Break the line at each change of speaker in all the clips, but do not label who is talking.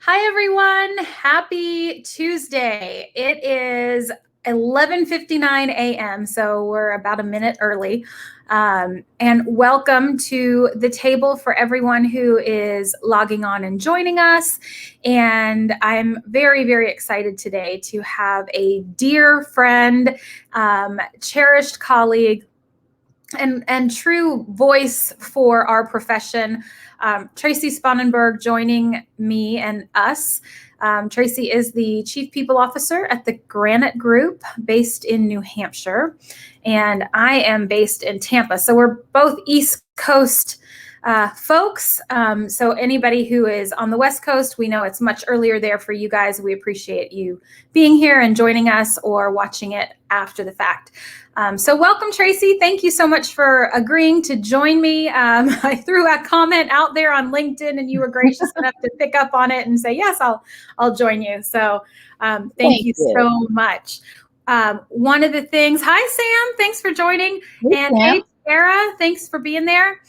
Hi, everyone. Happy Tuesday. It is 11:59 a.m., so we're about a minute early. And welcome to the table for everyone who is logging on and joining us. And I'm very, very excited today to have a dear friend, cherished colleague, and true voice for our profession, Tracie Sponenberg, joining me and us. Tracie is the Chief People Officer at the Granite Group based in New Hampshire, and I am based in Tampa. So we're both East Coast folks. So anybody who is on the West Coast, we know it's much earlier there for you guys. We appreciate you being here and joining us or watching it after the fact. So welcome, Tracie. Thank you so much for agreeing to join me. I threw a comment out there on LinkedIn and you were gracious enough to pick up on it and say, yes, I'll join you. So thank you so much. One of the things, hi, Sam, thanks for joining. Hey, Theyre, thanks for being there.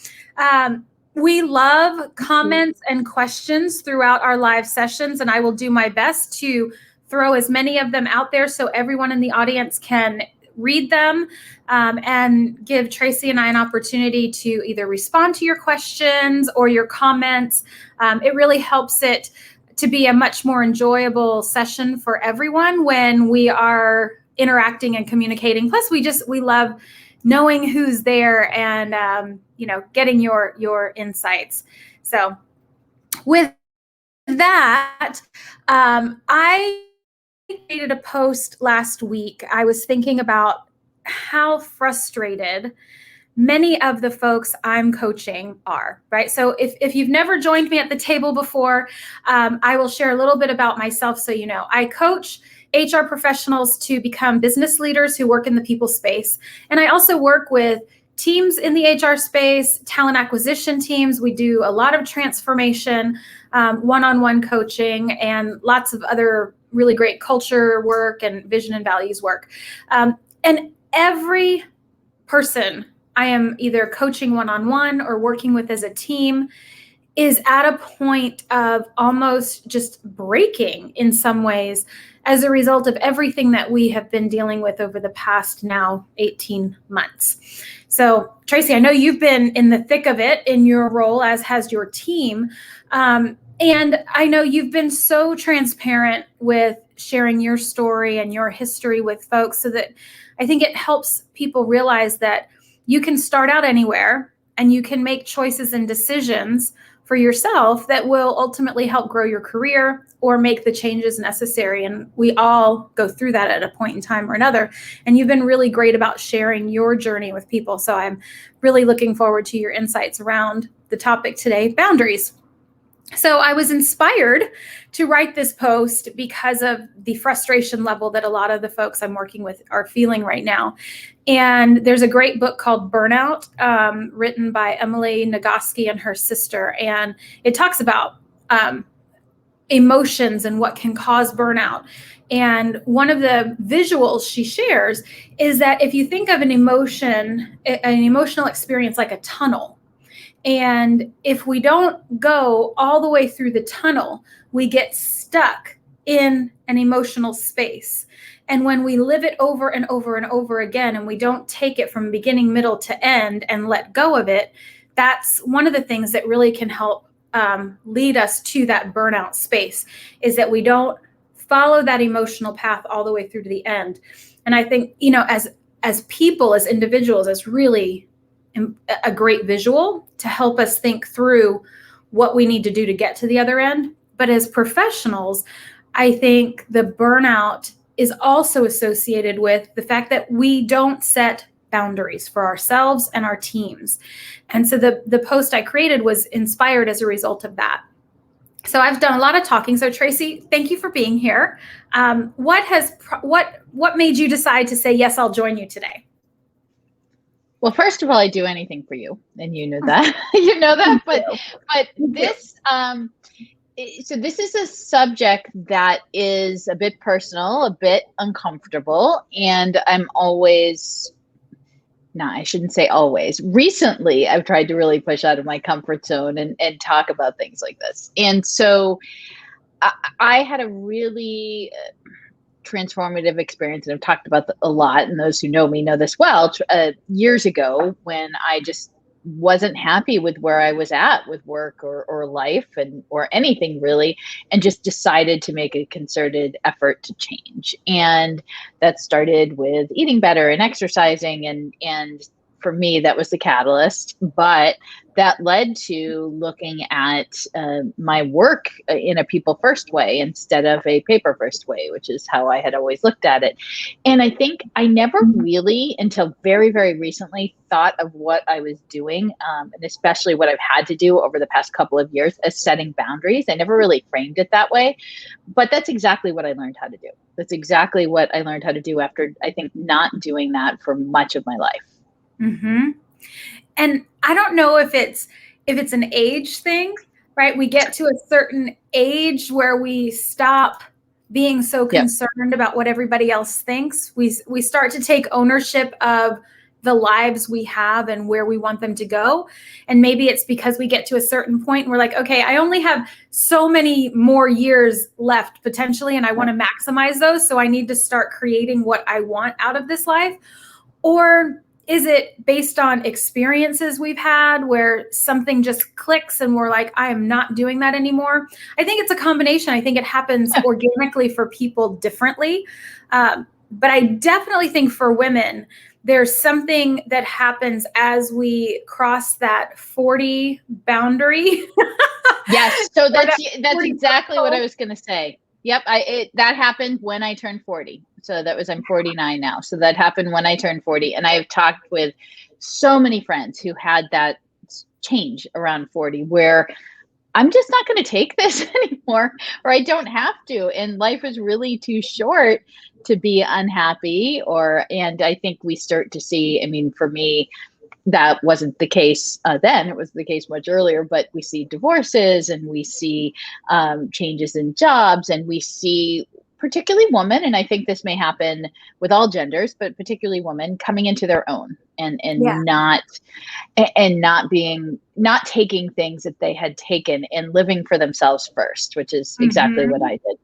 We love comments and questions throughout our live sessions, and I will do my best to throw as many of them out there so everyone in the audience can read them and give Tracie and I an opportunity to either respond to your questions or your comments. It really helps it to be a much more enjoyable session for everyone when we are interacting and communicating. Plus, we love knowing who's there and getting your insights. So with that, I created a post last week. I was thinking about how frustrated many of the folks I'm coaching are, right? So if you've never joined me at the table before, I will share a little bit about myself so you know. I coach HR professionals to become business leaders who work in the people space. And I also work with teams in the HR space, talent acquisition teams. We do a lot of transformation, one-on-one coaching, and lots of other really great culture work and vision and values work. And every person I am either coaching one-on-one or working with as a team is at a point of almost just breaking in some ways as a result of everything that we have been dealing with over the past now 18 months. So Tracie, I know you've been in the thick of it in your role, as has your team. And I know you've been so transparent with sharing your story and your history with folks so that I think it helps people realize that you can start out anywhere and you can make choices and decisions for yourself that will ultimately help grow your career or make the changes necessary. And we all go through that at a point in time or another. And you've been really great about sharing your journey with people. So I'm really looking forward to your insights around the topic today, boundaries. So I was inspired to write this post because of the frustration level that a lot of the folks I'm working with are feeling right now. And there's a great book called Burnout, written by Emily Nagoski and her sister. And it talks about emotions and what can cause burnout. And one of the visuals she shares is that if you think of an emotional experience like a tunnel, and if we don't go all the way through the tunnel, we get stuck in an emotional space. And when we live it over and over and over again, and we don't take it from beginning, middle to end and let go of it, that's one of the things that really can help lead us to that burnout space, is that we don't follow that emotional path all the way through to the end. And I think, as people, as individuals, it's really a great visual to help us think through what we need to do to get to the other end. But as professionals, I think the burnout is also associated with the fact that we don't set boundaries for ourselves and our teams. And so the post I created was inspired as a result of that. So I've done a lot of talking. So Tracie, thank you for being here. What made you decide to say, yes, I'll join you today?
Well, first of all, I do anything for you, and you know that. You know that, but this so this is a subject that is a bit personal, a bit uncomfortable, and I'm always, no, I shouldn't say always. Recently, I've tried to really push out of my comfort zone and talk about things like this. And so I had a really transformative experience, and I've talked about a lot, and those who know me know this well, years ago, when I just wasn't happy with where I was at with work or life or anything really, and just decided to make a concerted effort to change. And that started with eating better and exercising, and for me, that was the catalyst. But that led to looking at my work in a people first way instead of a paper first way, which is how I had always looked at it. And I think I never really, until very, very recently, thought of what I was doing, and especially what I've had to do over the past couple of years, as setting boundaries. I never really framed it that way, but that's exactly what I learned how to do. That's exactly what I learned how to do after, I think, not doing that for much of my life.
Mm-hmm. And I don't know if it's an age thing, right? We get to a certain age where we stop being so concerned about what everybody else thinks. We start to take ownership of the lives we have and where we want them to go. And maybe it's because we get to a certain point and we're like, okay, I only have so many more years left potentially, and I want to maximize those. So I need to start creating what I want out of this life. Or is it based on experiences we've had where something just clicks and we're like, I am not doing that anymore? I think it's a combination. I think it happens organically for people differently. But I definitely think for women, there's something that happens as we cross that 40 boundary.
Yes. So that's exactly what I was going to say. Yep. That happened when I turned 40. So I'm 49 now. So that happened when I turned 40. And I've talked with so many friends who had that change around 40, where I'm just not going to take this anymore, or I don't have to. And life is really too short to be unhappy. And I think we start to see, I mean, for me, that wasn't the case then. It was the case much earlier, but we see divorces, and we see changes in jobs, and we see particularly women, and I think this may happen with all genders, but particularly women coming into their own and not taking things that they had taken and living for themselves first, which is exactly what I did.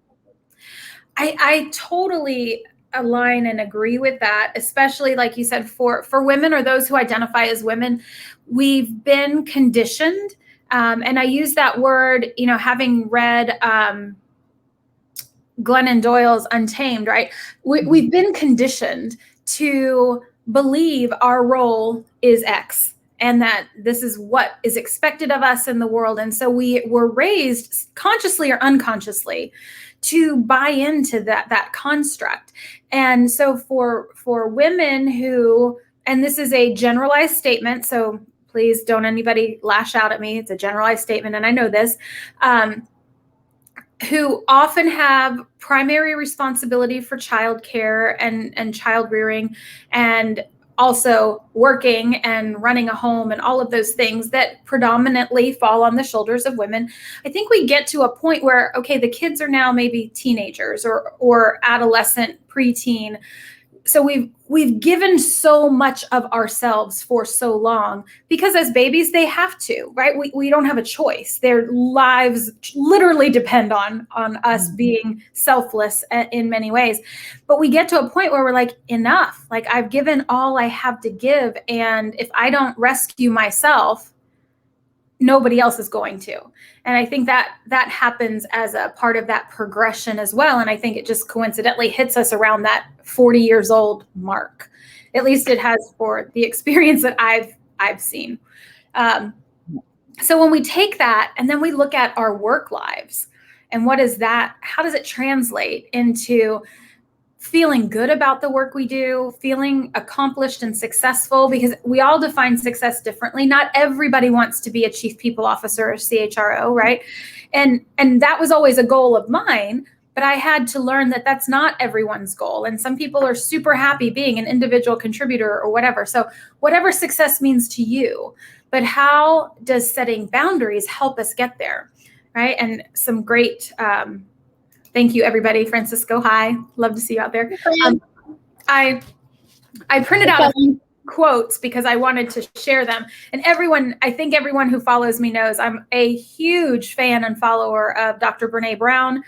I totally align and agree with that, especially like you said, for women or those who identify as women. We've been conditioned, and I use that word, having read Glennon Doyle's Untamed, right? We've been conditioned to believe our role is X, and that this is what is expected of us in the world. And so we were raised, consciously or unconsciously, to buy into that construct. And so for women who, and this is a generalized statement, so please don't anybody lash out at me. It's a generalized statement, and I know this, who often have primary responsibility for childcare and child rearing, and also working and running a home and all of those things that predominantly fall on the shoulders of women. I think we get to a point where, okay, the kids are now maybe teenagers or adolescent, preteen. So we've given so much of ourselves for so long, because as babies, they have to, right? We don't have a choice. Their lives literally depend on us being selfless in many ways. But we get to a point where we're like, enough, like I've given all I have to give. And if I don't rescue myself, nobody else is going to. And I think that happens as a part of that progression as well. And I think it just coincidentally hits us around that 40 years old mark. At least it has for the experience that I've seen. So when we take that and then we look at our work lives, and what is that? How does it translate into feeling good about the work we do, feeling accomplished and successful? Because we all define success differently. Not everybody wants to be a chief people officer or CHRO, right? And that was always a goal of mine, but I had to learn that that's not everyone's goal. And some people are super happy being an individual contributor or whatever. So whatever success means to you, but how does setting boundaries help us get there, right? And some great, thank you, everybody. Francisco, hi. Love to see you out there. I printed out quotes because I wanted to share them. And I think everyone who follows me knows I'm a huge fan and follower of Dr. Brene Brown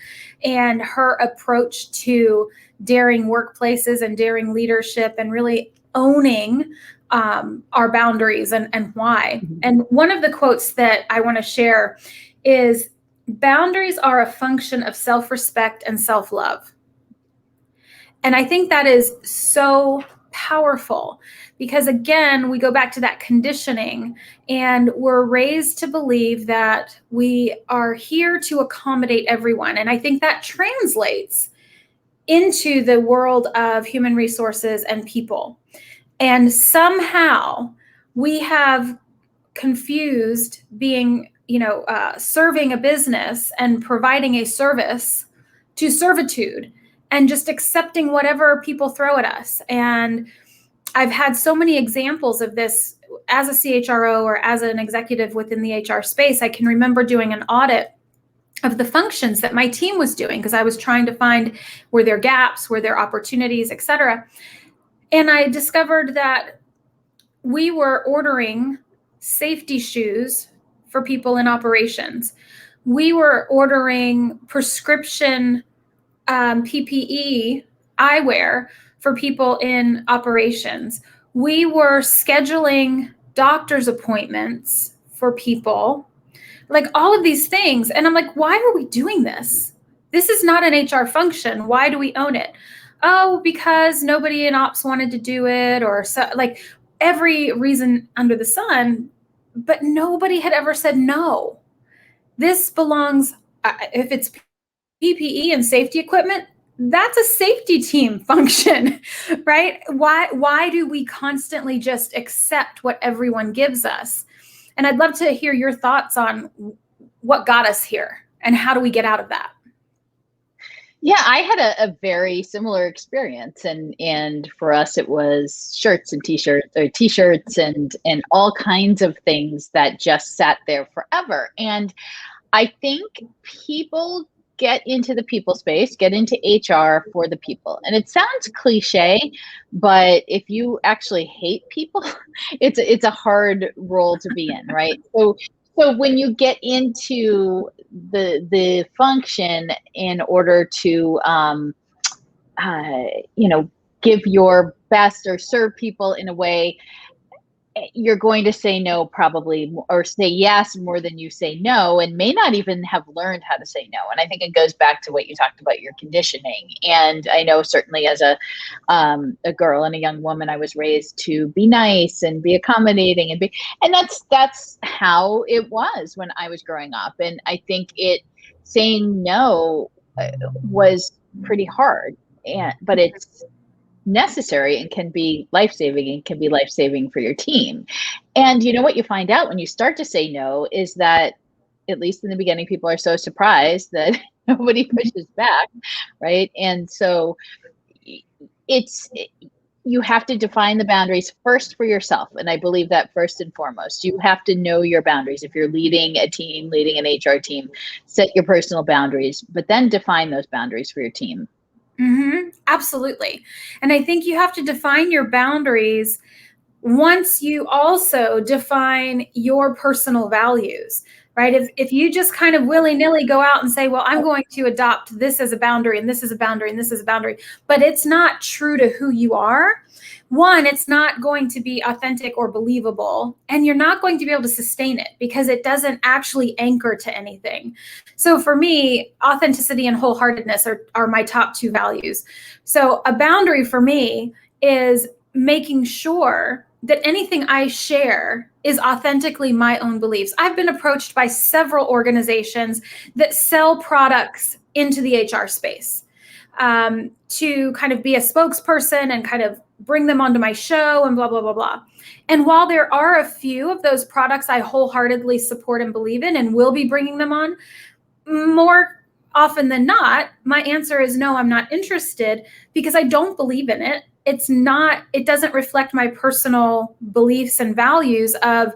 and her approach to daring workplaces and daring leadership and really owning our boundaries and why. And one of the quotes that I want to share is, boundaries are a function of self-respect and self-love. And I think that is so powerful because, again, we go back to that conditioning, and we're raised to believe that we are here to accommodate everyone. And I think that translates into the world of human resources and people. And somehow we have confused being, serving a business and providing a service to servitude and just accepting whatever people throw at us. And I've had so many examples of this as a CHRO or as an executive within the HR space. I can remember doing an audit of the functions that my team was doing because I was trying to find were there gaps, were there opportunities, et cetera. And I discovered that we were ordering safety shoes for people in operations. We were ordering prescription PPE, eyewear for people in operations. We were scheduling doctor's appointments for people, like all of these things. And I'm like, why are we doing this? This is not an HR function. Why do we own it? Oh, because nobody in ops wanted to do it, or so, like every reason under the sun, but nobody had ever said no. This belongs, if it's PPE and safety equipment, that's a safety team function, right? Why do we constantly just accept what everyone gives us? And I'd love to hear your thoughts on what got us here and how do we get out of that?
Yeah, I had a very similar experience, and for us it was shirts and t-shirts and all kinds of things that just sat there forever. And I think people get into the people space, get into HR for the people. And it sounds cliche, but if you actually hate people, it's a hard role to be in, right? So when you get into the function in order to give your best or serve people in a way, you're going to say no probably, or say yes more than you say no, and may not even have learned how to say no. And I think it goes back to what you talked about, your conditioning. And I know certainly as a girl and a young woman, I was raised to be nice and be accommodating and that's how it was when I was growing up. And I think saying no was pretty hard, but it's necessary and can be life-saving for your team. And you know what you find out when you start to say no is that, at least in the beginning, people are so surprised that nobody pushes back, right? And so you have to define the boundaries first for yourself. And I believe that first and foremost, you have to know your boundaries. If you're leading a team, leading an HR team, set your personal boundaries, but then define those boundaries for your team.
Mm-hmm. Absolutely. And I think you have to define your boundaries once you also define your personal values, right? If you just kind of willy-nilly go out and say, well, I'm going to adopt this as a boundary and this is a boundary and this is a boundary, but it's not true to who you are, one, it's not going to be authentic or believable, and you're not going to be able to sustain it because it doesn't actually anchor to anything. So for me, authenticity and wholeheartedness are my top two values. So a boundary for me is making sure that anything I share is authentically my own beliefs. I've been approached by several organizations that sell products into the HR space to kind of be a spokesperson and kind of bring them onto my show and blah, blah, blah, blah. And while there are a few of those products I wholeheartedly support and believe in and will be bringing them on, more often than not, my answer is no, I'm not interested because I don't believe in it. It doesn't reflect my personal beliefs and values of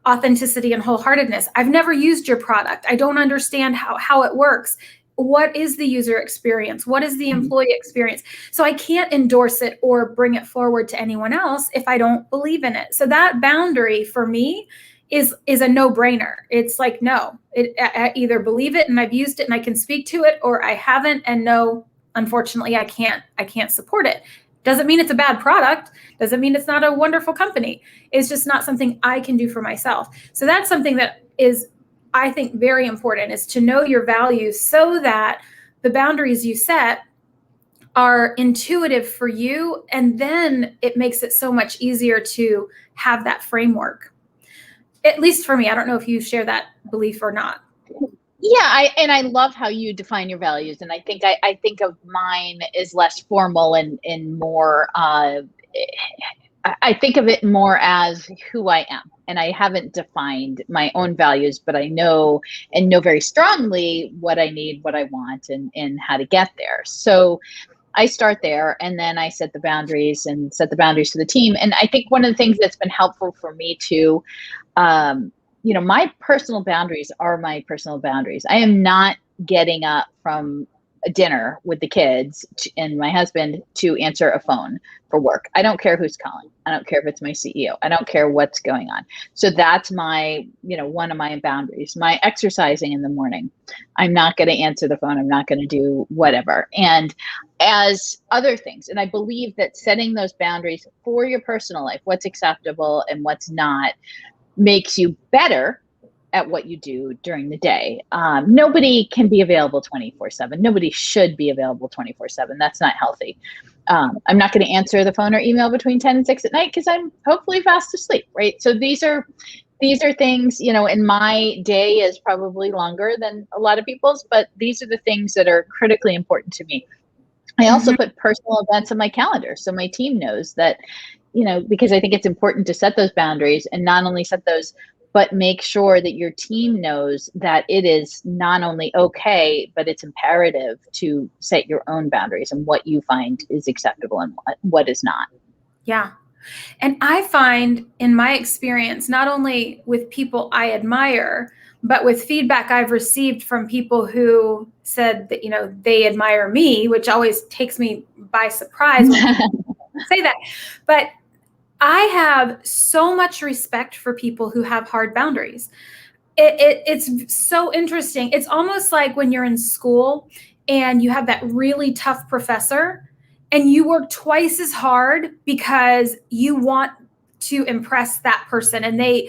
authenticity and wholeheartedness. I've never used your product. I don't understand how it works. what is the user experience? What is the employee experience? So I can't endorse it or bring it forward to anyone else if I don't believe in it. So that boundary for me is a no-brainer. It's like, no, I either believe it and I've used it and I can speak to it, or I haven't, and no, unfortunately, I can't support it. Doesn't mean it's a bad product. Doesn't mean it's not a wonderful company. It's just not something I can do for myself. So that's something that is, I think, very important, is to know your values so that the boundaries you set are intuitive for you. And then it makes it so much easier to have that framework. At least for me. I don't know if you share that belief or not.
Yeah, I love how you define your values, and I think of mine as less formal and more. I think of it more as who I am, and I haven't defined my own values, but I know very strongly what I need, what I want, and how to get there. So I start there, and then I set the boundaries for the team. And I think one of the things that's been helpful for me too, my personal boundaries are my personal boundaries. I am not getting up from a dinner with the kids and my husband to answer a phone for work. I don't care who's calling. I don't care if it's my CEO. I don't care what's going on. So that's my, one of my boundaries. My exercising in the morning, I'm not going to answer the phone. I'm not going to do whatever. And as other things, and I believe that setting those boundaries for your personal life, what's acceptable and what's not, makes you better at what you do during the day. Nobody can be available 24/7. Nobody should be available 24/7. That's not healthy. I'm not going to answer the phone or email between 10 and 6 at night because I'm hopefully fast asleep, right? So these are things, and my day is probably longer than a lot of people's, but these are the things that are critically important to me. I also put personal events on my calendar so my team knows that, because I think it's important to set those boundaries, and not only set those, but make sure that your team knows that it is not only okay, but it's imperative to set your own boundaries and what you find is acceptable and what is not.
Yeah. And I find in my experience, not only with people I admire, but with feedback I've received from people who said that, they admire me, which always takes me by surprise when people say that. But I have so much respect for people who have hard boundaries. It's so interesting. It's almost like when you're in school and you have that really tough professor and you work twice as hard because you want to impress that person, and they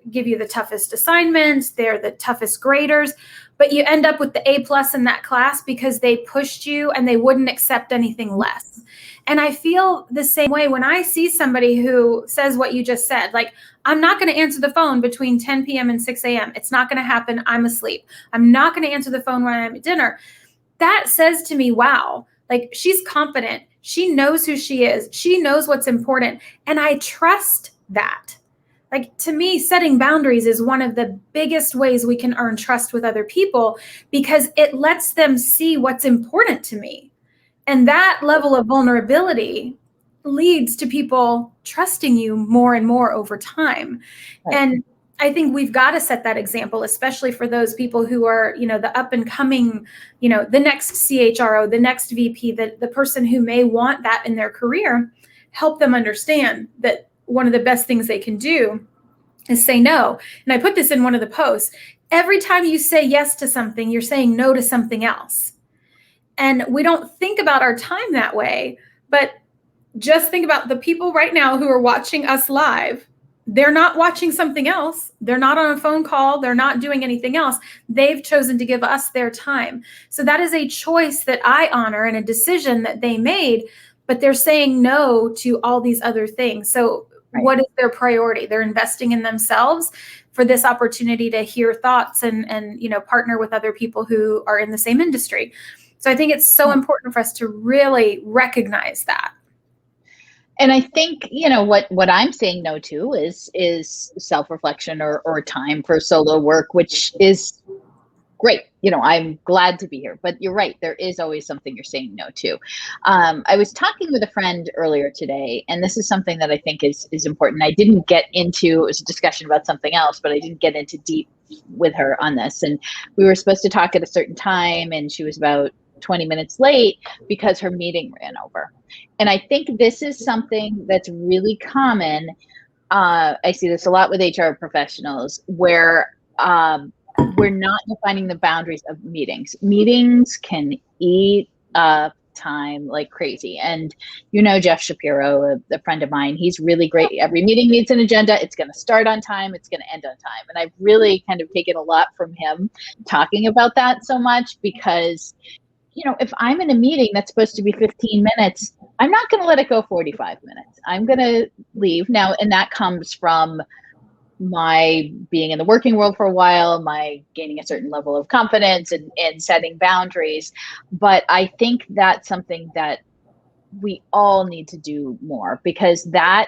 give you the toughest assignments, they're the toughest graders, but you end up with the A+ in that class because they pushed you and they wouldn't accept anything less. And I feel the same way when I see somebody who says what you just said, like, I'm not going to answer the phone between 10 p.m. and 6 a.m. It's not going to happen. I'm asleep. I'm not going to answer the phone when I'm at dinner. That says to me, wow, like, she's confident. She knows who she is. She knows what's important. And I trust that. Like, to me, setting boundaries is one of the biggest ways we can earn trust with other people, because it lets them see what's important to me. And that level of vulnerability leads to people trusting you more and more over time. Right. And I think we've got to set that example, especially for those people who are, the up and coming, the next CHRO, the next VP, the person who may want that in their career. Help them understand that one of the best things they can do is say no. And I put this in one of the posts. Every time you say yes to something, you're saying no to something else. And we don't think about our time that way, but just think about the people right now who are watching us live. They're not watching something else. They're not on a phone call. They're not doing anything else. They've chosen to give us their time. So that is a choice that I honor and a decision that they made, but they're saying no to all these other things. So right. What is their priority? They're investing in themselves for this opportunity to hear thoughts and partner with other people who are in the same industry. So I think it's so important for us to really recognize that.
And I think, what I'm saying no to is self-reflection or time for solo work, which is great. I'm glad to be here, but you're right. There is always something you're saying no to. I was talking with a friend earlier today, and this is something that I think is important. I didn't get into, it was a discussion about something else, but I didn't get into deep with her on this, and we were supposed to talk at a certain time, and she was about 20 minutes late because her meeting ran over. And I think this is something that's really common. I see this a lot with HR professionals where we're not defining the boundaries of meetings. Meetings can eat up time like crazy. And Jeff Shapiro, a friend of mine, he's really great. Every meeting needs an agenda. It's going to start on time. It's going to end on time. And I've really kind of taken a lot from him talking about that so much, because if I'm in a meeting that's supposed to be 15 minutes, I'm not going to let it go 45 minutes. I'm going to leave now. And that comes from my being in the working world for a while, my gaining a certain level of confidence and setting boundaries. But I think that's something that we all need to do more, because the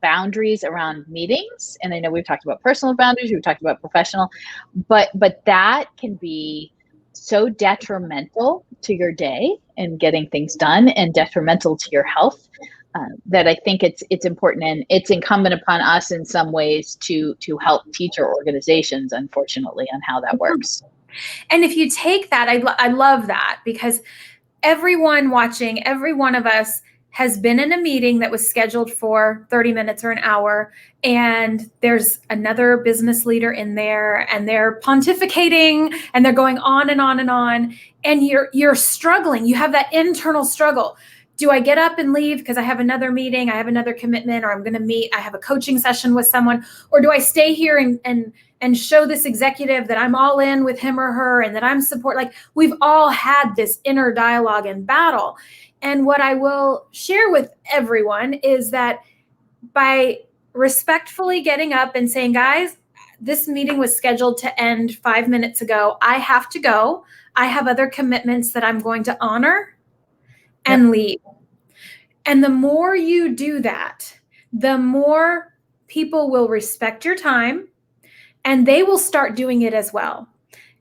boundaries around meetings, and I know we've talked about personal boundaries, we've talked about professional, but that can be so detrimental to your day and getting things done, and detrimental to your health, that I think it's important, and it's incumbent upon us in some ways to help teach our organizations, unfortunately, on how that works.
And if you take that, I love that, because everyone watching, every one of us has been in a meeting that was scheduled for 30 minutes or an hour, and there's another business leader in there, and they're pontificating, and they're going on and on and on, and you're struggling. You have that internal struggle. Do I get up and leave because I have another meeting, I have another commitment, or I'm going to meet, I have a coaching session with someone, or do I stay here and show this executive that I'm all in with him or her and that I'm support? Like, we've all had this inner dialogue and battle. And what I will share with everyone is that by respectfully getting up and saying, guys, this meeting was scheduled to end 5 minutes ago. I have to go. I have other commitments that I'm going to honor and leave. And the more you do that, the more people will respect your time, and they will start doing it as well.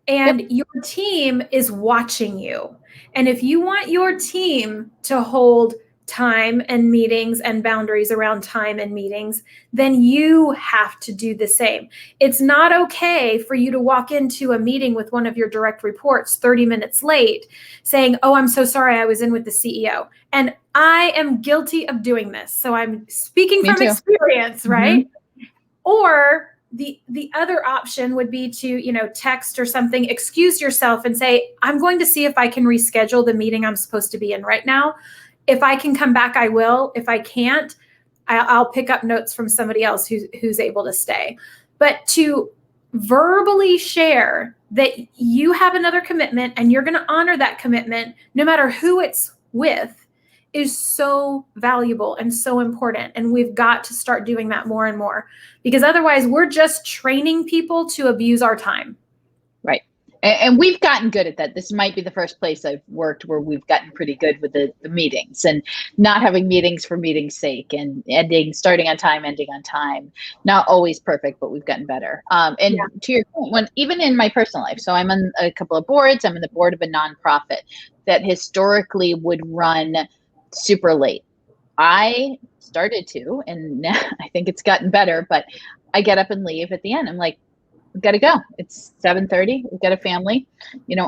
And your team is watching you. And if you want your team to hold time and meetings and boundaries around time and meetings, then you have to do the same. It's not okay for you to walk into a meeting with one of your direct reports 30 minutes late saying, oh, I'm so sorry, I was in with the CEO. And I am guilty of doing this. So I'm speaking from experience, right? Mm-hmm. Or the other option would be to, text or something, excuse yourself and say, I'm going to see if I can reschedule the meeting I'm supposed to be in right now. If I can come back, I will. If I can't, I'll pick up notes from somebody else who's able to stay. But to verbally share that you have another commitment and you're going to honor that commitment, no matter who it's with, is so valuable and so important. And we've got to start doing that more and more, because otherwise we're just training people to abuse our time.
Right. And we've gotten good at that. This might be the first place I've worked where we've gotten pretty good with the meetings, and not having meetings for meeting's sake, and starting on time, ending on time. Not always perfect, but we've gotten better. To your point, even in my personal life, so I'm on a couple of boards. I'm on the board of a nonprofit that historically would run super late. I started to, and I think it's gotten better, but I get up and leave at the end. I'm like, I've got to go. It's 7:30. We've got a family,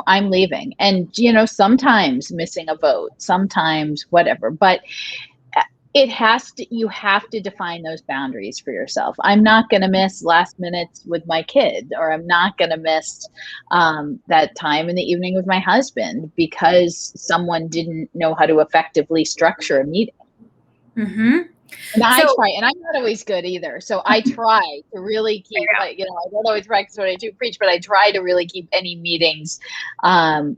I'm leaving. And, sometimes missing a vote, sometimes whatever, but you have to define those boundaries for yourself. I'm not going to miss last minutes with my kid, or I'm not going to miss that time in the evening with my husband because someone didn't know how to effectively structure a meeting. Mm-hmm. And I try, and I'm not always good either. So I try to really keep, I don't always practice what I do preach, but I try to really keep any meetings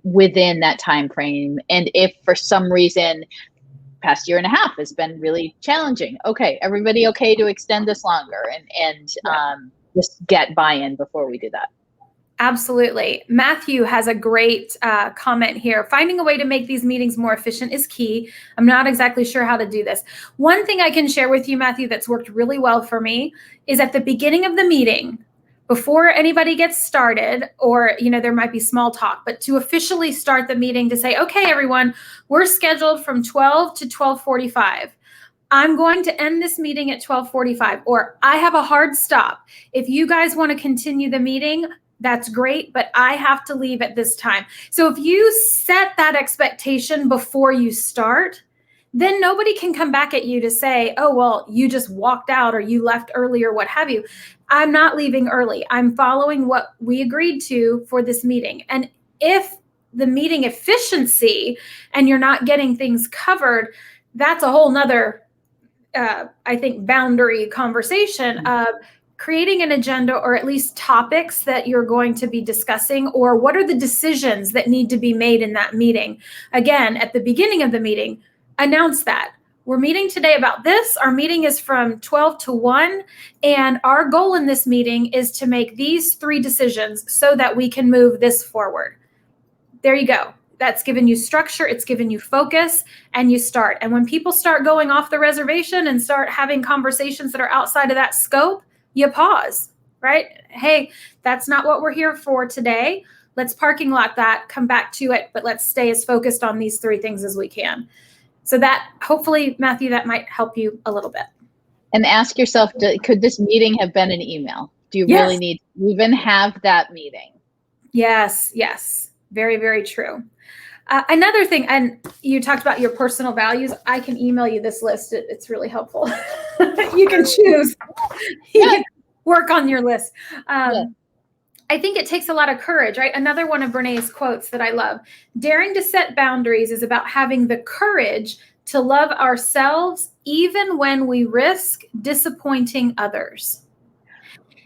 within that time frame. And if for some reason past year and a half has been really challenging, okay, everybody okay to extend this longer and just get buy-in before we do that.
Absolutely. Matthew has a great comment here. Finding a way to make these meetings more efficient is key. I'm not exactly sure how to do this. One thing I can share with you, Matthew, that's worked really well for me is at the beginning of the meeting, before anybody gets started, or, there might be small talk, but to officially start the meeting, to say, okay, everyone, we're scheduled from 12 to 12:45. I'm going to end this meeting at 12:45, or I have a hard stop. If you guys want to continue the meeting, that's great, but I have to leave at this time. So if you set that expectation before you start, then nobody can come back at you to say, oh, well, you just walked out or you left early or what have you. I'm not leaving early. I'm following what we agreed to for this meeting. And if the meeting efficiency and you're not getting things covered, that's a whole nother I think, boundary conversation of creating an agenda, or at least topics that you're going to be discussing, or what are the decisions that need to be made in that meeting. Again, at the beginning of the meeting, announce that. We're meeting today about this. Our meeting is from 12 to 1, and our goal in this meeting is to make these 3 decisions so that we can move this forward. There you go. That's given you structure, it's given you focus, and you start. And when people start going off the reservation and start having conversations that are outside of that scope, you pause, right? Hey, that's not what we're here for today. Let's parking lot that, come back to it, but let's stay as focused on these 3 things as we can. So that, hopefully, Matthew, that might help you a little bit.
And ask yourself, could this meeting have been an email? Do you really need to even have that meeting? Yes.
Very, very true. Another thing, and you talked about your personal values. I can email you this list. It's really helpful. You can choose. You can work on your list. I think it takes a lot of courage, right? Another one of Brené's quotes that I love. Daring to set boundaries is about having the courage to love ourselves even when we risk disappointing others.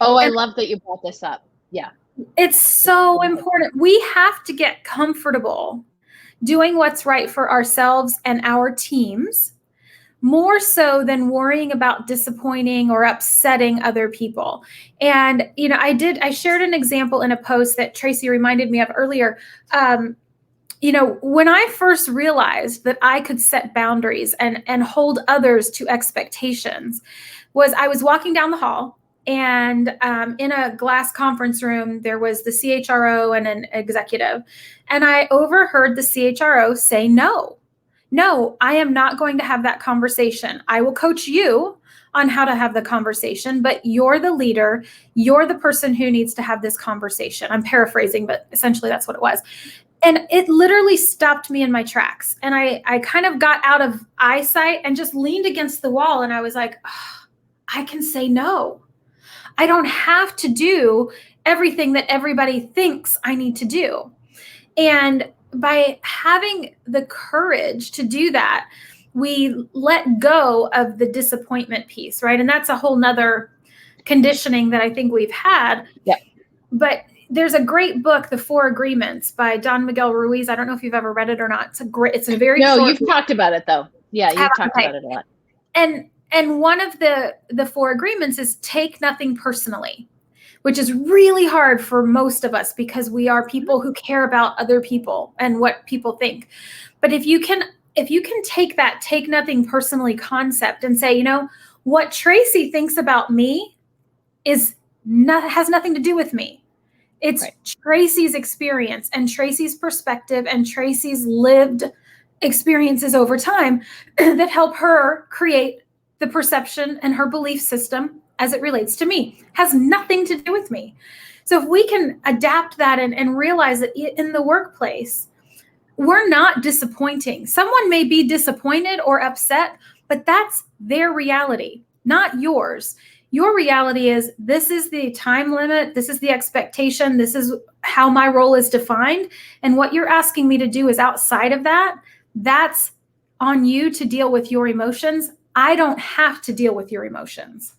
Oh, I love that you brought this up. Yeah.
It's so important. We have to get comfortable doing what's right for ourselves and our teams, more so than worrying about disappointing or upsetting other people. And, I shared an example in a post that Tracie reminded me of earlier. When I first realized that I could set boundaries and hold others to expectations, I was walking down the hall, and in a glass conference room, there was the CHRO and an executive. And I overheard the CHRO say, no, I am not going to have that conversation. I will coach you on how to have the conversation, but you're the leader. You're the person who needs to have this conversation. I'm paraphrasing, but essentially that's what it was. And it literally stopped me in my tracks. And I kind of got out of eyesight and just leaned against the wall. And I was like, oh, I can say no. I don't have to do everything that everybody thinks I need to do. And by having the courage to do that, we let go of the disappointment piece, right? And that's a whole nother conditioning that I think we've had.
Yeah.
But there's a great book, The 4 Agreements by Don Miguel Ruiz. I don't know if you've ever read it or not. It's a very
No,
short
you've talked about it though. Yeah, you've talked about it a lot.
And one of the 4 agreements is take nothing personally, which is really hard for most of us because we are people who care about other people and what people think. But if you can take that take nothing personally concept and say, what Tracie thinks about me has nothing to do with me. It's right. Tracie's experience and Tracie's perspective and Tracie's lived experiences over time that help her create the perception and her belief system as it relates to me. Has nothing to do with me. So if we can adapt that and realize that in the workplace, we're not disappointing. Someone may be disappointed or upset, but that's their reality, not yours. Your reality is, this is the time limit, this is the expectation, this is how my role is defined, and what you're asking me to do is outside of that. That's on you to deal with your emotions. I don't have to deal with your emotions.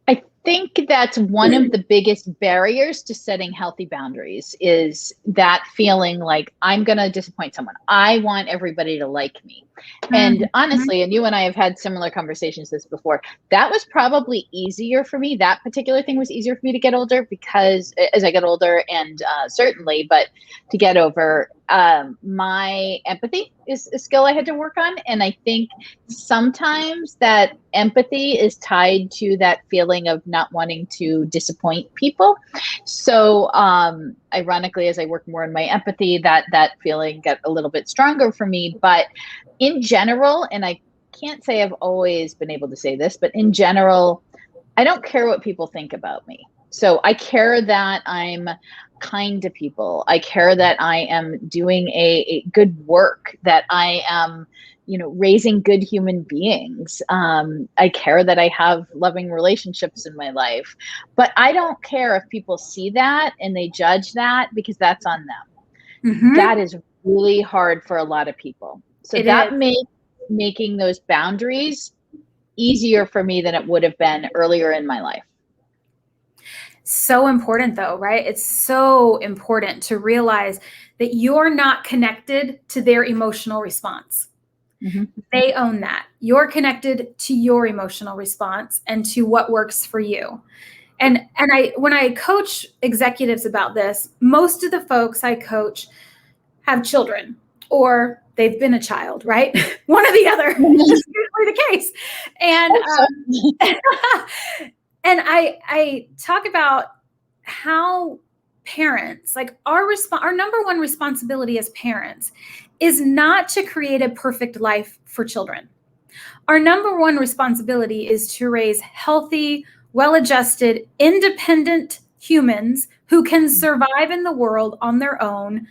I think that's one of the biggest barriers to setting healthy boundaries, is that feeling like I'm going to disappoint someone. I want everybody to like me. And honestly, and you and I have had similar conversations this before, that was probably easier for me. That particular thing was easier for me to get older, because as I get older, and certainly, but to get over, my empathy is a skill I had to work on. And I think sometimes that empathy is tied to that feeling of not wanting to disappoint people. So ironically, as I work more in my empathy, that feeling got a little bit stronger for me. But in general, and I can't say I've always been able to say this, but in general, I don't care what people think about me. So I care that I'm kind to people. I care that I am doing a good work, that I am, raising good human beings. I care that I have loving relationships in my life, but I don't care if people see that and they judge that, because that's on them.
Mm-hmm.
That is really hard for a lot of people. So
It
that
is.
makes making those boundaries easier for me than it would have been earlier in my life.
So important though, right? It's so important to realize that you're not connected to their emotional response.
Mm-hmm.
They own that. You're connected to your emotional response and to what works for you. And when I coach executives about this, most of the folks I coach have children or they've been a child, right? One or the other is usually the case. And and I talk about how parents, like our number one responsibility as parents is not to create a perfect life for children. Our number one responsibility is to raise healthy, well-adjusted, independent humans who can survive in the world on their own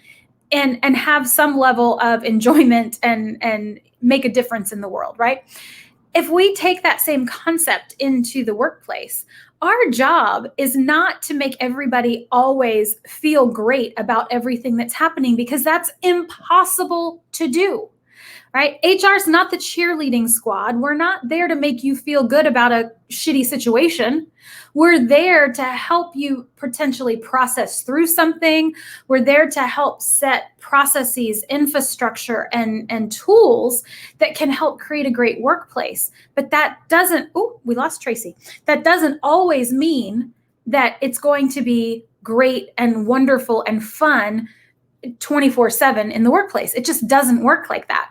and have some level of enjoyment and make a difference in the world, right? If we take that same concept into the workplace, our job is not to make everybody always feel great about everything that's happening, because that's impossible to do, right? HR is not the cheerleading squad. We're not there to make you feel good about a shitty situation. We're there to help you potentially process through something. We're there to help set processes, infrastructure, and tools that can help create a great workplace. But that doesn't, we lost Tracie. That doesn't always mean that it's going to be great and wonderful and fun 24/7 in the workplace. It just doesn't work like that.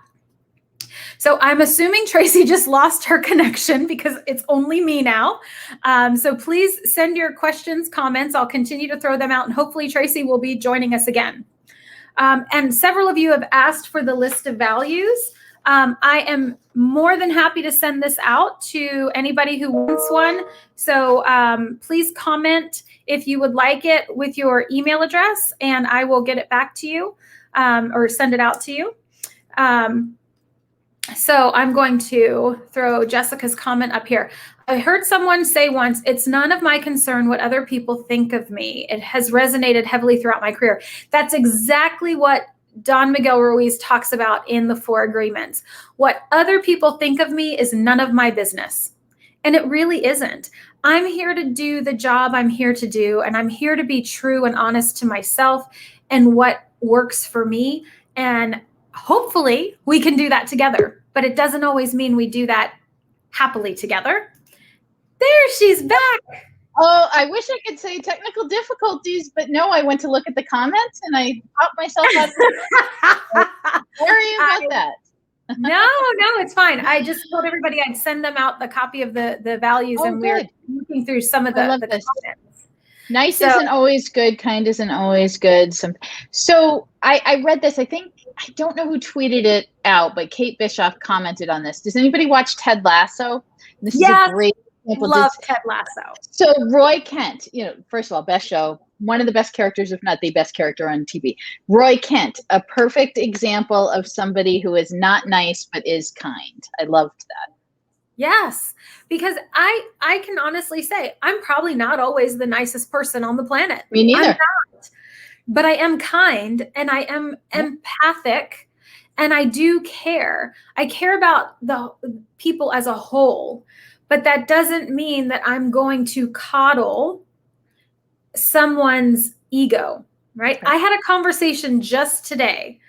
So I'm assuming Tracie just lost her connection because it's only me now. So please send your questions, comments. I'll continue to throw them out, and hopefully Tracie will be joining us again. And several of you have asked for the list of values. I am more than happy to send this out to anybody who wants one. So please comment if you would like it with your email address, and I will get it back to you or send it out to you. So I'm going to throw Jessica's comment up here. I heard someone say once, "It's none of my concern what other people think of me. It has resonated heavily throughout my career." That's exactly what Don Miguel Ruiz talks about in the 4 Agreements. What other people think of me is none of my business. And it really isn't. I'm here to do the job I'm here to do, and I'm here to be true and honest to myself and what works for me. And hopefully we can do that together, but it doesn't always mean we do that happily together. There, she's back.
Oh, I wish I could say technical difficulties, but no, I went to look at the comments and I popped myself out. Sorry about that.
No, it's fine. I just told everybody I'd send them out the copy of the values, and we're looking through some of the comments.
Nice isn't always good. Kind isn't always good. So I read this. I don't know who tweeted it out, but Kate Bischoff commented on this. Does anybody watch Ted Lasso? This is a great example.
Love Ted Lasso.
So Roy Kent, first of all, best show, one of the best characters, if not the best character on TV. Roy Kent, a perfect example of somebody who is not nice but is kind. I loved that.
Yes, because I can honestly say I'm probably not always the nicest person on the planet.
Me neither.
I'm not, but I am kind and I am empathic, and I do care. I care about the people as a whole, but that doesn't mean that I'm going to coddle someone's ego, right? I had a conversation just today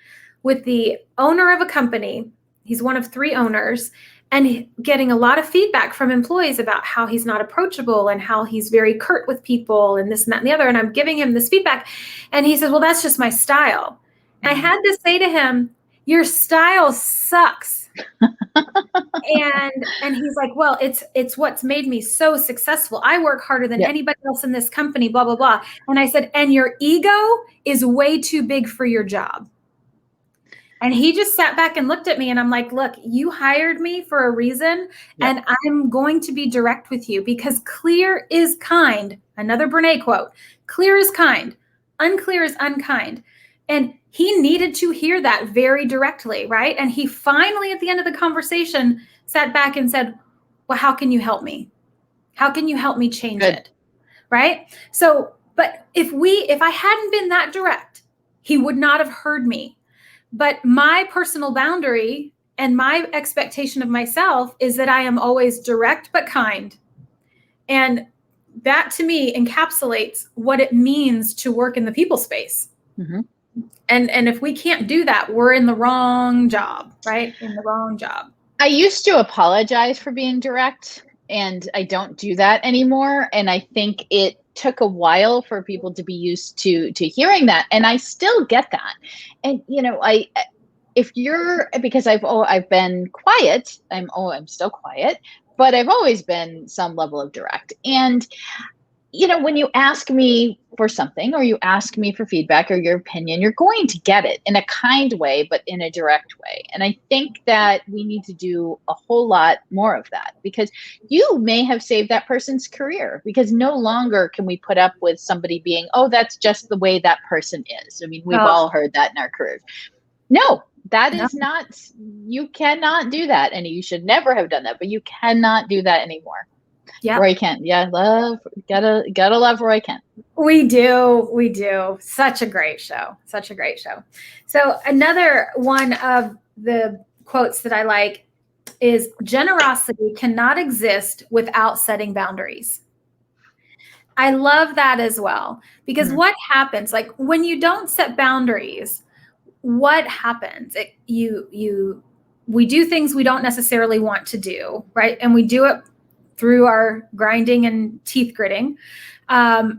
with the owner of a company. He's one of 3 owners, and getting a lot of feedback from employees about how he's not approachable and how he's very curt with people and this and that and the other. And I'm giving him this feedback, and he says, "Well, that's just my style." And I had to say to him, "Your style sucks." and he's like, "Well, it's what's made me so successful. I work harder than anybody else in this company, blah, blah, blah." And I said, "And your ego is way too big for your job." And he just sat back and looked at me, and I'm like, look, you hired me for a reason, and I'm going to be direct with you because clear is kind. Another Brene quote, clear is kind, unclear is unkind. And he needed to hear that very directly, right? And he finally, at the end of the conversation, sat back and said, well, how can you help me? How can you help me change it? Right? So, but if I hadn't been that direct, he would not have heard me. But my personal boundary and my expectation of myself is that I am always direct but kind. And that to me encapsulates what it means to work in the people space. Mm-hmm. And if we can't do that, we're in the wrong job, right? In the wrong job.
I used to apologize for being direct, and I don't do that anymore. And I think it took a while for people to be used to hearing that, and I still get that. And because I've been quiet, I'm still quiet, but I've always been some level of direct. And when you ask me for something, or you ask me for feedback or your opinion, you're going to get it in a kind way, but in a direct way. And I think that we need to do a whole lot more of that, because you may have saved that person's career, because no longer can we put up with somebody being, oh, that's just the way that person is. I mean, we've all heard that in our careers. No, that is not, you cannot do that. And you should never have done that, but you cannot do that anymore. Yeah. Roy Kent. Yeah. Gotta love Roy Kent.
We do. Such a great show. So another one of the quotes that I like is, generosity cannot exist without setting boundaries. I love that as well, because what happens, like when you don't set boundaries, what happens? We do things we don't necessarily want to do, right? And we do it through our grinding and teeth gritting.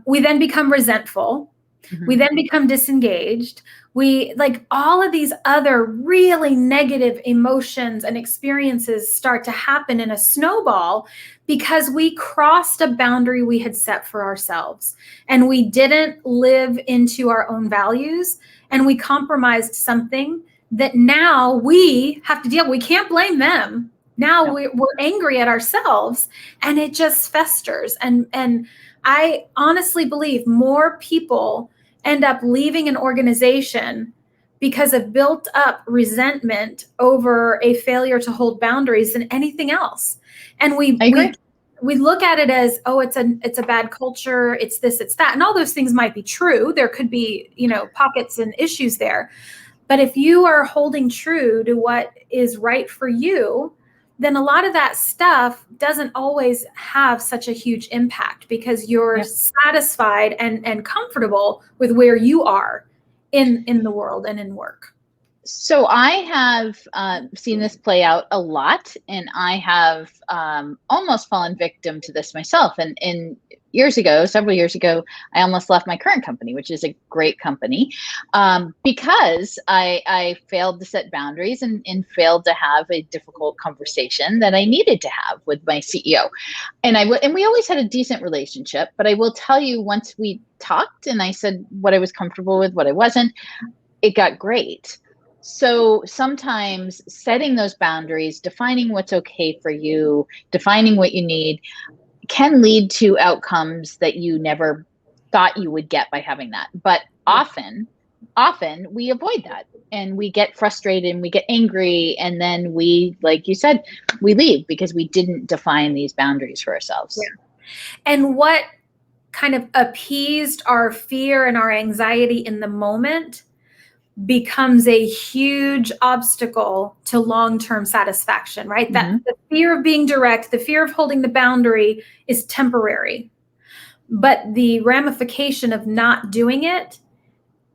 We then become resentful. Mm-hmm. We then become disengaged. We, like, all of these other really negative emotions and experiences start to happen in a snowball because we crossed a boundary we had set for ourselves, and we didn't live into our own values, and we compromised something that now we have to deal with. We can't blame them. Now we're angry at ourselves, and it just festers. And I honestly believe more people end up leaving an organization because of built up resentment over a failure to hold boundaries than anything else. And we look at it as, oh, it's a bad culture. It's this, it's that. And all those things might be true. There could be, pockets and issues there. But if you are holding true to what is right for you, then a lot of that stuff doesn't always have such a huge impact, because you're satisfied and comfortable with where you are in the world and in work.
So I have seen this play out a lot, and I have almost fallen victim to this myself. And several years ago, I almost left my current company, which is a great company, because I failed to set boundaries and failed to have a difficult conversation that I needed to have with my CEO. And we always had a decent relationship, but I will tell you, once we talked and I said what I was comfortable with, what I wasn't, it got great. So sometimes setting those boundaries, defining what's okay for you, defining what you need, can lead to outcomes that you never thought you would get by having that. But often we avoid that, and we get frustrated and we get angry. And then we, like you said, we leave because we didn't define these boundaries for ourselves.
Yeah. And what kind of appeased our fear and our anxiety in the moment becomes a huge obstacle to long-term satisfaction, right? Mm-hmm. That the fear of being direct, the fear of holding the boundary is temporary, but the ramification of not doing it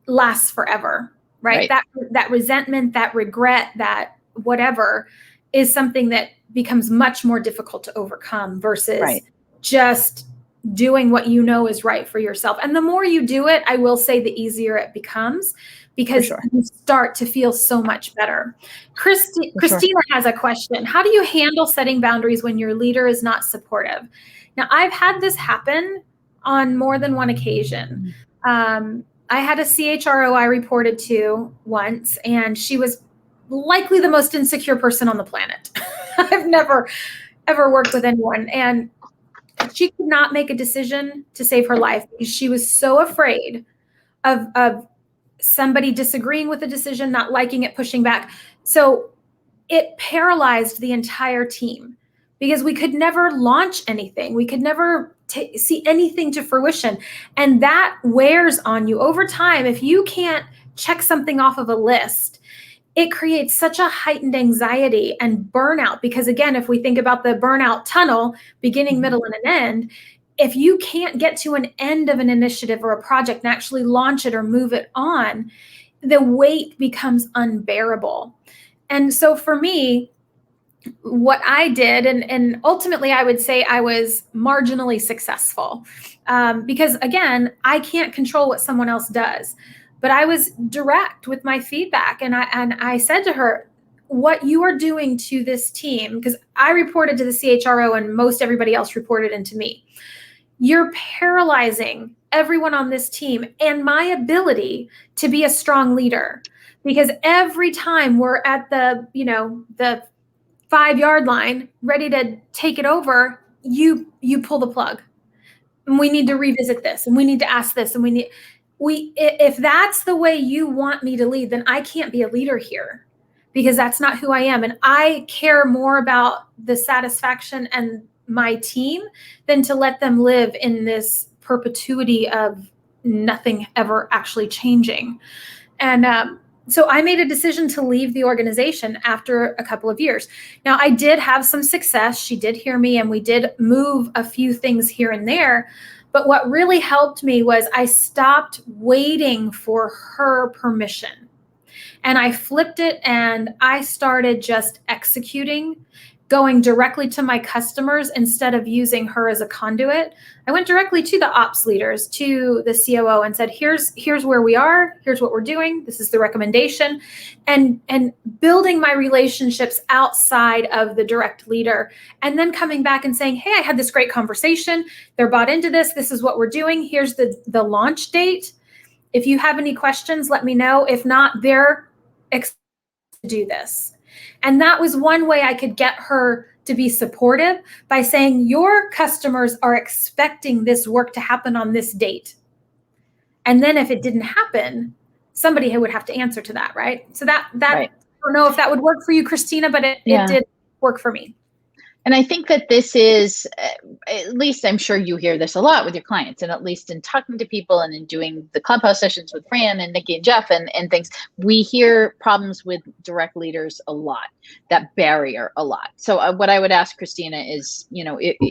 lasts forever, right? That resentment, that regret, that whatever is something that becomes much more difficult to overcome versus just doing what you know is right for yourself. And the more you do it, I will say, the easier it becomes, because you start to feel so much better. Christina has a question. How do you handle setting boundaries when your leader is not supportive? Now, I've had this happen on more than one occasion. I had a CHRO I reported to once, and she was likely the most insecure person on the planet. I've never, ever worked with anyone. And she could not make a decision to save her life because she was so afraid of somebody disagreeing with the decision, not liking it, pushing back. So it paralyzed the entire team because we could never launch anything. We could never see anything to fruition. And that wears on you over time. If you can't check something off of a list, it creates such a heightened anxiety and burnout. Because again, if we think about the burnout tunnel, beginning, middle, and an end, if you can't get to an end of an initiative or a project and actually launch it or move it on, the weight becomes unbearable. And so for me, what I did, and ultimately I would say I was marginally successful, because again, I can't control what someone else does, but I was direct with my feedback. And I said to her, what you are doing to this team, because I reported to the CHRO and most everybody else reported into me, you're paralyzing everyone on this team and my ability to be a strong leader. Because every time we're at the 5-yard line, ready to take it over, you pull the plug. And we need to revisit this, and we need to ask this, and if that's the way you want me to lead, then I can't be a leader here because that's not who I am. And I care more about the satisfaction and my team than to let them live in this perpetuity of nothing ever actually changing. And so I made a decision to leave the organization after a couple of years. Now, I did have some success. She did hear me, and we did move a few things here and there. But what really helped me was I stopped waiting for her permission. And I flipped it, and I started just executing, going directly to my customers instead of using her as a conduit. I went directly to the ops leaders, to the COO, and said, here's where we are, here's what we're doing, this is the recommendation, and building my relationships outside of the direct leader, and then coming back and saying, hey, I had this great conversation, they're bought into this is what we're doing, here's the launch date. If you have any questions, let me know. If not, they're excited to do this. And that was one way I could get her to be supportive, by saying your customers are expecting this work to happen on this date. And then if it didn't happen, somebody would have to answer to that, right? So that right. I don't know if that would work for you, Christina, but it did work for me.
And I think that this is, at least I'm sure you hear this a lot with your clients, and at least in talking to people and in doing the Clubhouse sessions with Fran and Nikki and Jeff and things, we hear problems with direct leaders a lot, that barrier a lot. So what I would ask Christina is,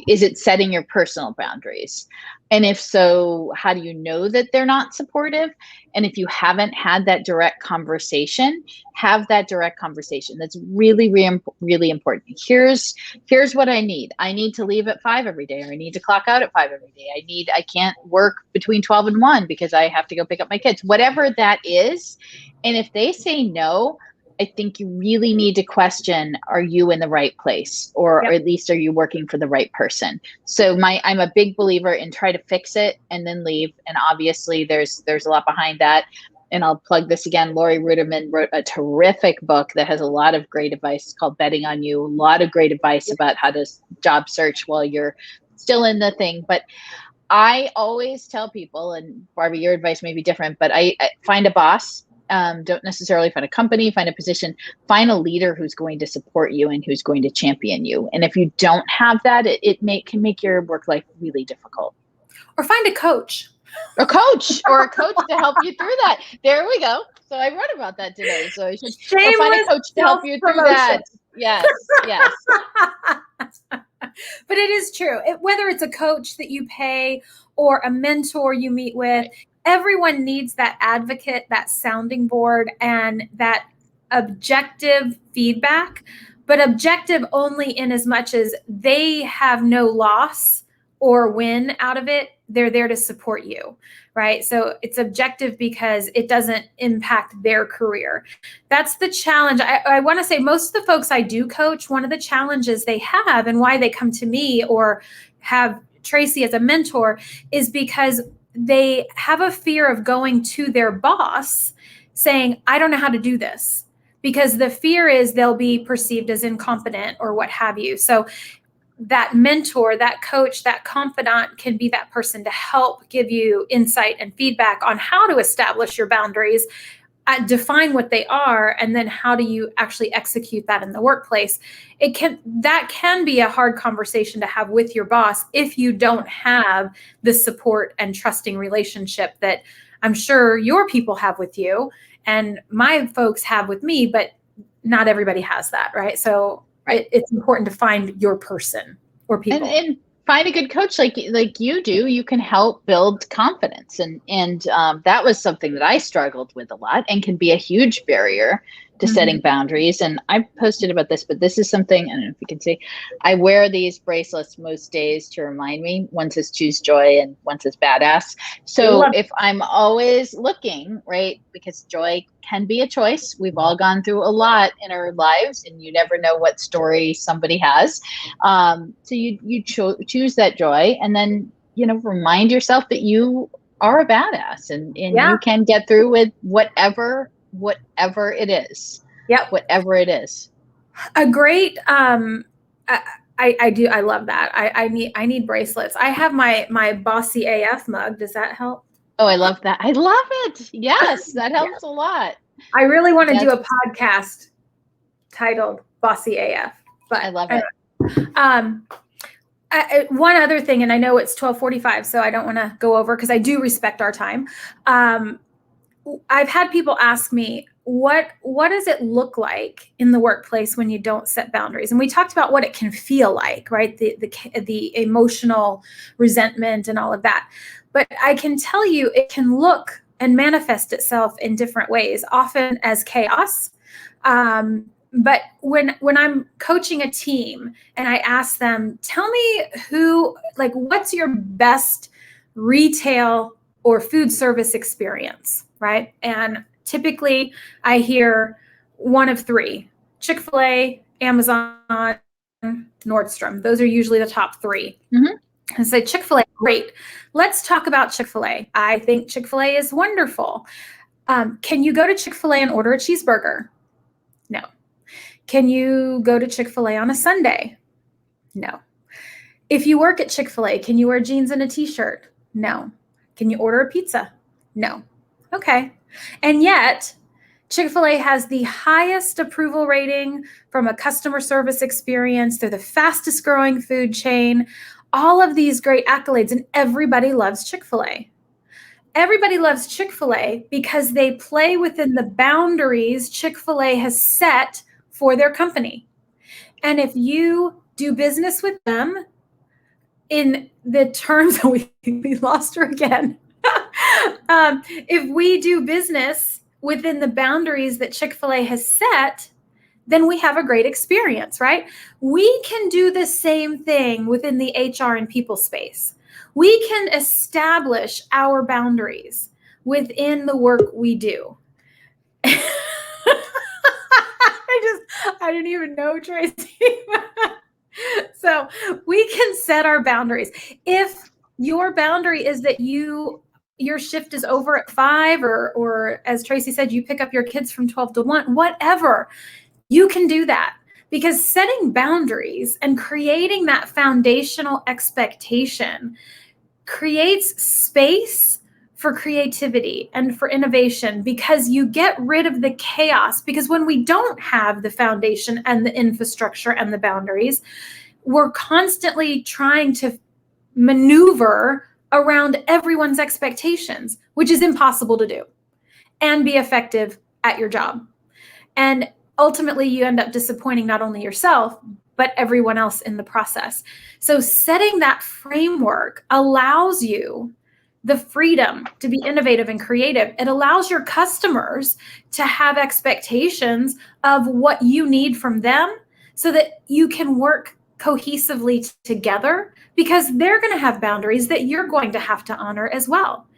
is it setting your personal boundaries? And if so, how do you know that they're not supportive? And if you haven't had that direct conversation, have that direct conversation. That's really, really, really important. Here's what I need. I need to leave at 5 every day, or I need to clock out at 5 every day. I can't work between 12 and 1 because I have to go pick up my kids, whatever that is. And if they say no, I think you really need to question, are you in the right place? Or at least, are you working for the right person? So I'm a big believer in try to fix it and then leave. And obviously there's a lot behind that. And I'll plug this again. Lori Ruderman wrote a terrific book that has a lot of great advice. It's called Betting on You. A lot of great advice about how to job search while you're still in the thing. But I always tell people, and Barbie, your advice may be different, but I find a boss. Don't necessarily find a company, find a position, find a leader who's going to support you and who's going to champion you. And if you don't have that, it can make your work life really difficult.
Or find a coach.
Or a coach to help you through that. There we go. So I wrote about that today. So I should find a coach to help you through that. Yes.
But it is true. Whether it's a coach that you pay or a mentor you meet with, everyone needs that advocate, that sounding board, and that objective feedback, but objective only in as much as they have no loss or win out of it. They're there to support you, right? So it's objective because it doesn't impact their career. That's the challenge. I want to say most of the folks I do coach, one of the challenges they have and why they come to me or have Tracie as a mentor is because they have a fear of going to their boss saying, I don't know how to do this. because the fear is they'll be perceived as incompetent or what have you. So that mentor, that coach, that confidant can be that person to help give you insight and feedback on how to establish your boundaries, define what they are, and then how do you actually execute that in the workplace. That can be a hard conversation to have with your boss if you don't have the support and trusting relationship that I'm sure your people have with you and my folks have with me, but not everybody has that, right? So it's important to find your person or people.
And find a good coach like you do. You can help build confidence. And that was something that I struggled with a lot and can be a huge barrier to setting boundaries. And I posted about this, but this is something, I don't know if you can see, I wear these bracelets most days to remind me. One says choose joy and one says badass. So if I'm always looking, right, because joy can be a choice. We've all gone through a lot in our lives and you never know what story somebody has. So you choose that joy and then, remind yourself that you are a badass and you can get through with whatever it is.
Yep.
Whatever it is.
A great, I love that. I need bracelets. I have my Bossy AF mug. Does that help?
Oh, I love that. I love it. Yes, that helps a lot.
I really want to do a podcast titled Bossy AF, but
I love it.
One other thing, and I know it's 12:45, so I don't want to go over because I do respect our time. I've had people ask me, what does it look like in the workplace when you don't set boundaries? And we talked about what it can feel like, right? The emotional resentment and all of that. But I can tell you it can look and manifest itself in different ways, often as chaos. But when I'm coaching a team and I ask them, tell me what's your best retail or food service experience, right? And typically I hear one of three: Chick-fil-A, Amazon, Nordstrom. Those are usually the top three. And say, Chick-fil-A, great. Let's talk about Chick-fil-A. I think Chick-fil-A is wonderful. Can you go to Chick-fil-A and order a cheeseburger? No. Can you go to Chick-fil-A on a Sunday? No. If you work at Chick-fil-A, can you wear jeans and a t-shirt? No. Can you order a pizza? No. Okay. And yet, Chick-fil-A has the highest approval rating from a customer service experience. They're the fastest growing food chain. All of these great accolades, and everybody loves Chick-fil-A. Everybody loves Chick-fil-A because they play within the boundaries Chick-fil-A has set for their company. And if you do business with them in the terms, we lost her again. If we do business within the boundaries that Chick-fil-A has set, then we have a great experience, right? We can do the same thing within the HR and people space. We can establish our boundaries within the work we do. I didn't even know, Tracie. So we can set our boundaries. If your boundary is that your shift is over at 5, or as Tracie said, you pick up your kids from 12 to 1, whatever, you can do that. Because setting boundaries and creating that foundational expectation creates space for creativity and for innovation, because you get rid of the chaos. Because when we don't have the foundation and the infrastructure and the boundaries, we're constantly trying to maneuver around everyone's expectations, which is impossible to do and be effective at your job. And ultimately, you end up disappointing not only yourself, but everyone else in the process. So setting that framework allows you the freedom to be innovative and creative. It allows your customers to have expectations of what you need from them so that you can work cohesively together, because they're going to have boundaries that you're going to have to honor as well.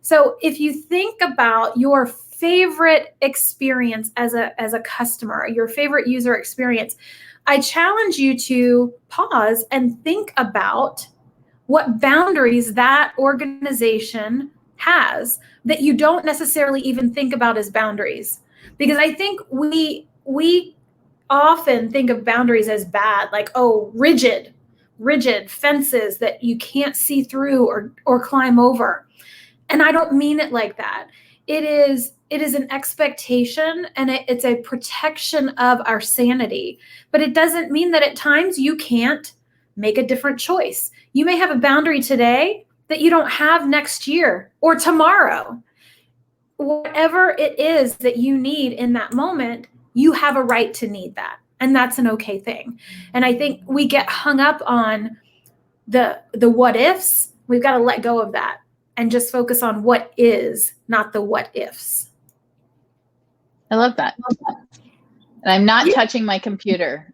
So if you think about your favorite experience as a customer, your favorite user experience, I challenge you to pause and think about what boundaries that organization has that you don't necessarily even think about as boundaries. Because I think we often think of boundaries as bad, like, oh, rigid fences that you can't see through or climb over. And I don't mean it like that. It is an expectation, and it's a protection of our sanity. But it doesn't mean that at times you can't make a different choice. You may have a boundary today that you don't have next year or tomorrow. Whatever it is that you need in that moment, you have a right to need that. And that's an okay thing. And I think we get hung up on the what ifs. We've got to let go of that and just focus on what is, not the what ifs.
I love that. And I'm not touching my computer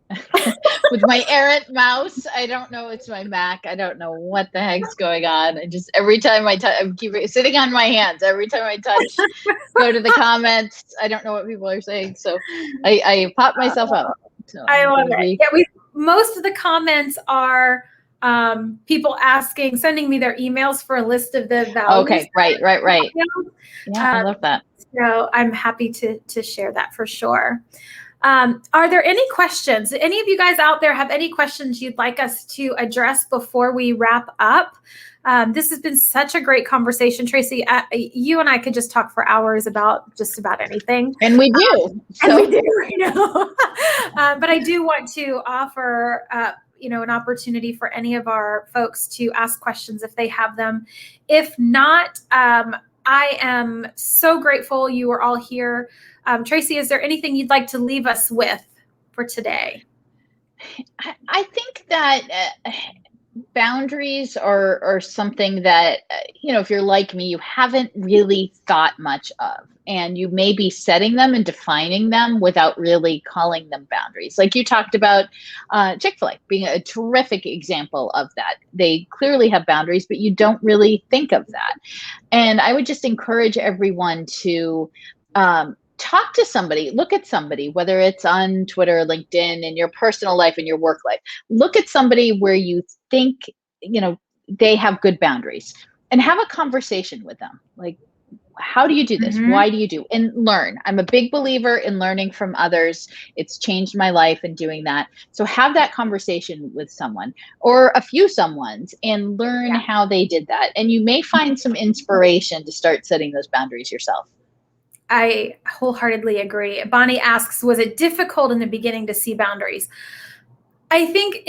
with my errant mouse. I don't know. It's my Mac. I don't know what the heck's going on. I just, every time I touch, I keep sitting on my hands. Every time I touch, go to the comments. I don't know what people are saying. So I pop myself up. So
I love it. Yeah, most of the comments are people sending me their emails for a list of the values.
Okay, right. Yeah, I love that.
So I'm happy to share that for sure. Are there any questions? Any of you guys out there have any questions you'd like us to address before we wrap up? This has been such a great conversation, Tracie. You and I could just talk for hours about just about anything.
And we do.
And we do, you know. But I do want to offer, an opportunity for any of our folks to ask questions if they have them. If not, I am so grateful you are all here. Tracie, is there anything you'd like to leave us with for today?
I think that boundaries are something that, if you're like me, you haven't really thought much of. And you may be setting them and defining them without really calling them boundaries. Like you talked about Chick-fil-A being a terrific example of that. They clearly have boundaries, but you don't really think of that. And I would just encourage everyone to talk to somebody, look at somebody, whether it's on Twitter, LinkedIn, in your personal life, in your work life. Look at somebody where you think, they have good boundaries, and have a conversation with them. Like, how do you do this? Why do you do? And learn. I'm a big believer in learning from others. It's changed my life in doing that. So have that conversation with someone or a few someones and learn how they did that. And you may find some inspiration to start setting those boundaries yourself.
I wholeheartedly agree. Bonnie asks, was it difficult in the beginning to see boundaries? I think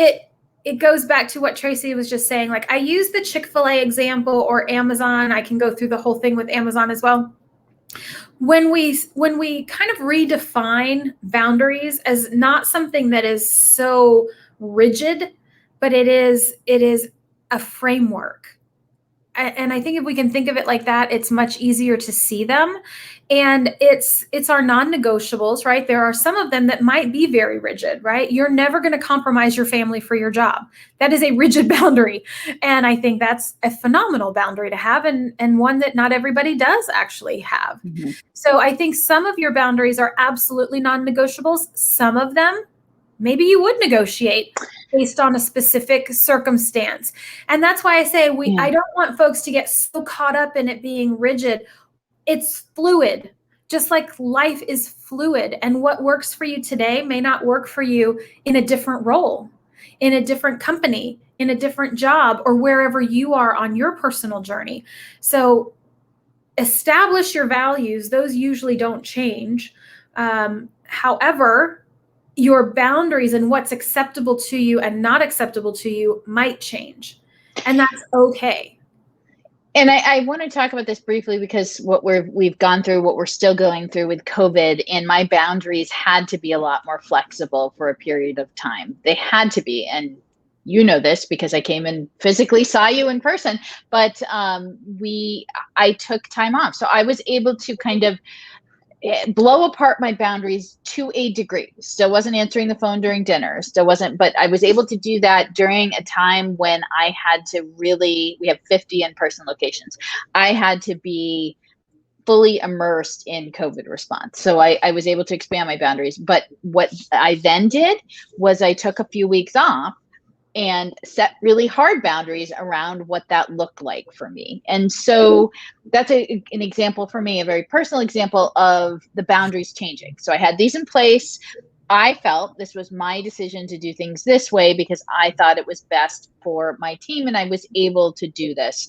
it goes back to what Tracie was just saying. Like, I use the Chick-fil-A example or Amazon. I can go through the whole thing with Amazon as well. When we kind of redefine boundaries as not something that is so rigid, but it is a framework. And I think if we can think of it like that, it's much easier to see them. And it's our non-negotiables, right? There are some of them that might be very rigid, right? You're never going to compromise your family for your job. That is a rigid boundary. And I think that's a phenomenal boundary to have, and one that not everybody does actually have. Mm-hmm. So I think some of your boundaries are absolutely non-negotiables. Some of them, maybe you would negotiate based on a specific circumstance. And that's why I say I don't want folks to get so caught up in it being rigid. It's fluid, just like life is fluid. And what works for you today may not work for you in a different role, in a different company, in a different job, or wherever you are on your personal journey. So establish your values. Those usually don't change. However, your boundaries and what's acceptable to you and not acceptable to you might change. And that's okay.
And I want to talk about this briefly because we've gone through, what we're still going through with COVID, and my boundaries had to be a lot more flexible for a period of time. They had to be. And you know this because I came and physically saw you in person, but I took time off. So I was able to kind of blow apart my boundaries to a degree. Still wasn't answering the phone during dinner, but I was able to do that during a time when I had to we have 50 in-person locations. I had to be fully immersed in COVID response. So I was able to expand my boundaries. But what I then did was I took a few weeks off and set really hard boundaries around what that looked like for me. And so that's an example for me, a very personal example of the boundaries changing. So I had these in place. I felt this was my decision to do things this way because I thought it was best for my team, and I was able to do this.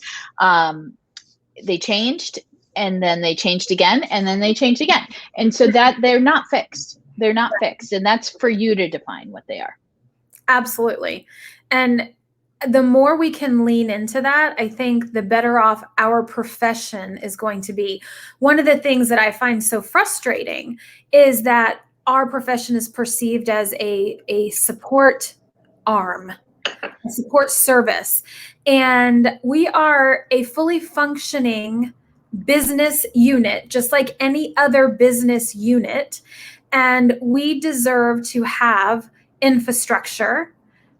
They changed, and then they changed again, and then they changed again. And so that they're not fixed. They're not fixed. And that's for you to define what they are.
Absolutely. And the more we can lean into that, I think the better off our profession is going to be. One of the things that I find so frustrating is that our profession is perceived as a support arm, a support service. And we are a fully functioning business unit, just like any other business unit. And we deserve to have infrastructure,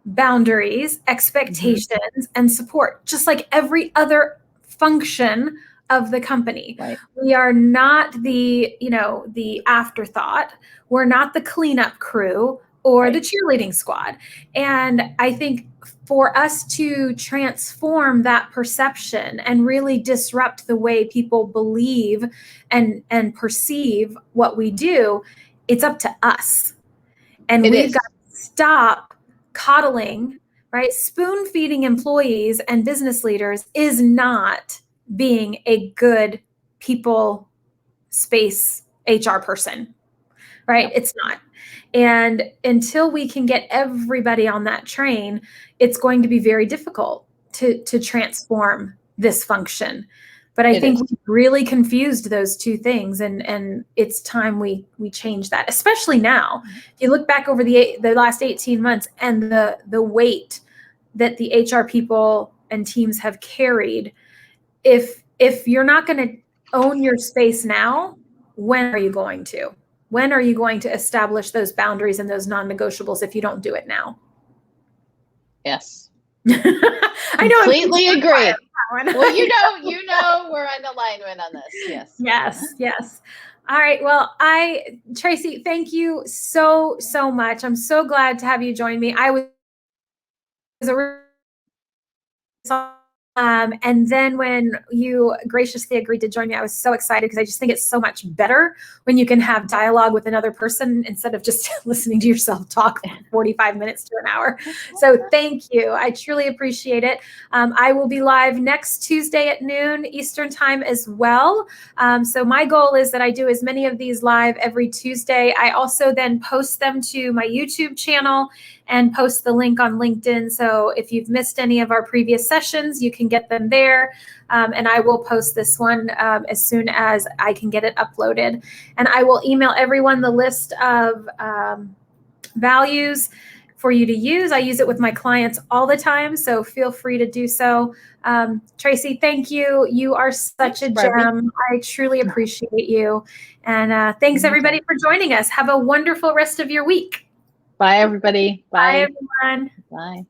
boundaries, expectations, and support, just like every other function of the company.
Right.
We are not the afterthought. We're not the cleanup crew or the cheerleading squad. And I think for us to transform that perception and really disrupt the way people believe and perceive what we do, it's up to us. And we've got to stop coddling, right? Spoon feeding employees and business leaders is not being a good people space HR person, right? It's not. And until we can get everybody on that train, it's going to be very difficult to transform this function. But I think we've really confused those two things, and it's time we change that, especially now. If you look back over the last 18 months and the weight that the HR people and teams have carried, if you're not going to own your space now, when are you going to? When are you going to establish those boundaries and those non-negotiables if you don't do it now?
Yes.
I know.
Completely agree. Well, you know, we're in alignment on this.
Yes. All right. Well, Tracie, thank you so much. I'm so glad to have you join me. I was and then when you graciously agreed to join me, I was so excited because I just think it's so much better when you can have dialogue with another person instead of just listening to yourself talk for 45 minutes to an hour. So thank you. I truly appreciate it. I will be live next Tuesday at noon Eastern time as well. So my goal is that I do as many of these live every Tuesday. I also then post them to my YouTube channel and post the link on LinkedIn. So if you've missed any of our previous sessions, you can get them there. And I will post this one as soon as I can get it uploaded. And I will email everyone the list of values for you to use. I use it with my clients all the time, so feel free to do so. Tracie, thank you. You are such a gem. I truly appreciate you. And thanks everybody for joining us. Have a wonderful rest of your week.
Bye, everybody.
Bye everyone.
Bye.